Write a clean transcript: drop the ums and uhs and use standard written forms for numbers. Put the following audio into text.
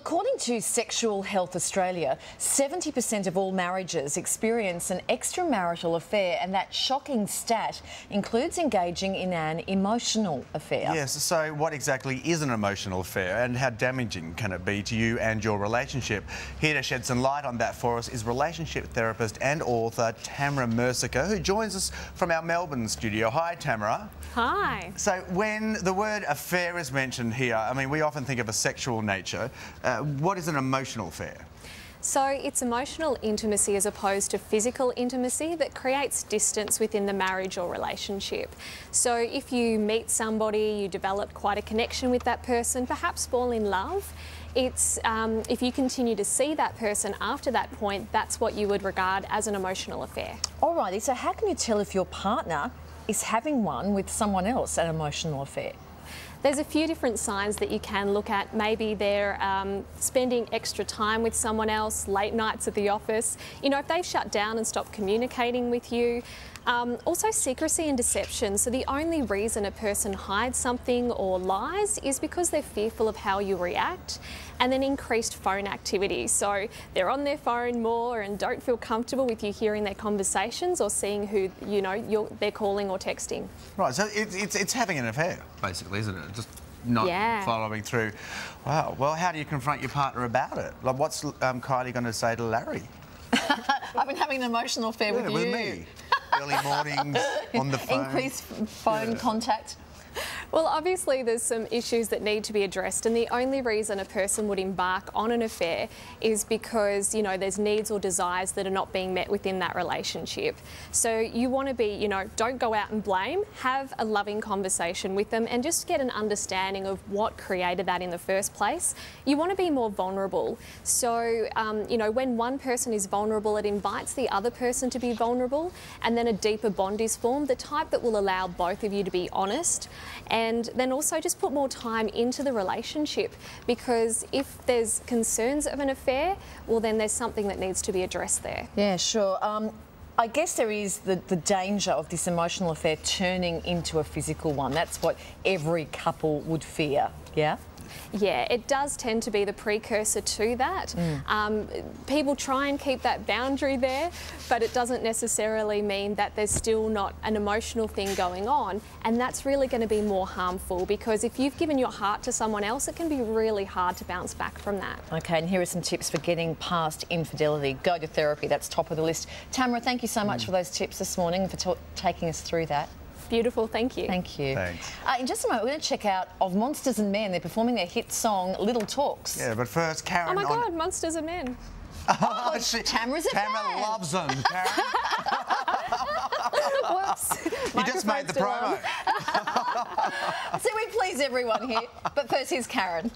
According to Sexual Health Australia, 70% of all marriages experience an extramarital affair, and that shocking stat includes engaging in an emotional affair. Yes, so what exactly is an emotional affair and how damaging can it be to you and your relationship? Here to shed some light on that for us is relationship therapist and author Tamra Mercieca, who joins us from our Melbourne studio. Hi, Tamra. Hi. So when the word affair is mentioned here, I mean, we often think of a sexual nature. What is an emotional affair? So it's emotional intimacy as opposed to physical intimacy that creates distance within the marriage or relationship. So if you meet somebody, you develop quite a connection with that person, perhaps fall in love, it's if you continue to see that person after that point, that's what you would regard as an emotional affair. Alrighty, so how can you tell if your partner is having one with someone else, an emotional affair? There's a few different signs that you can look at. Maybe they're spending extra time with someone else, late nights at the office. You know, if they've shut down and stopped communicating with you. Also secrecy and deception. So the only reason a person hides something or lies is because they're fearful of how you react. And then increased phone activity. So they're on their phone more and don't feel comfortable with you hearing their conversations or seeing who, you know, they're calling or texting. Right, so it's having an affair, basically, isn't it? Just not following through. Wow. Well, how do you confront your partner about it? Like, what's Kylie going to say to Larry? I've been having an emotional affair with you. With me. Early mornings on the phone. Increased phone contact. Well, obviously there's some issues that need to be addressed, and the only reason a person would embark on an affair is because, you know, there's needs or desires that are not being met within that relationship. So you want to be, you know, don't go out and blame, have a loving conversation with them and just get an understanding of what created that in the first place. You want to be more vulnerable. So, you know, when one person is vulnerable, it invites the other person to be vulnerable, and then a deeper bond is formed, the type that will allow both of you to be honest. And then also just put more time into the relationship, because if there's concerns of an affair, well, then there's something that needs to be addressed there. Yeah, sure. I guess there is the danger of this emotional affair turning into a physical one. That's what every couple would fear, yeah? Yeah, it does tend to be the precursor to that. People try and keep that boundary there, but it doesn't necessarily mean that there's still not an emotional thing going on, and that's really going to be more harmful, because if you've given your heart to someone else, it can be really hard to bounce back from that. Okay, and here are some tips for getting past infidelity. Go to therapy, that's top of the list. Tamra, thank you so much for those tips this morning and for taking us through that. Beautiful, thank you. Thank you. Thanks. In just a moment, we're going to check out of Monsters and Men. They're performing their hit song, Little Talks. Yeah, but first, Karen... Oh my God, Monsters and Men. Oh, Tamra's a fan. Tamra loves them, Karen. Whoops. You just made the promo. So we please everyone here. But first, here's Karen.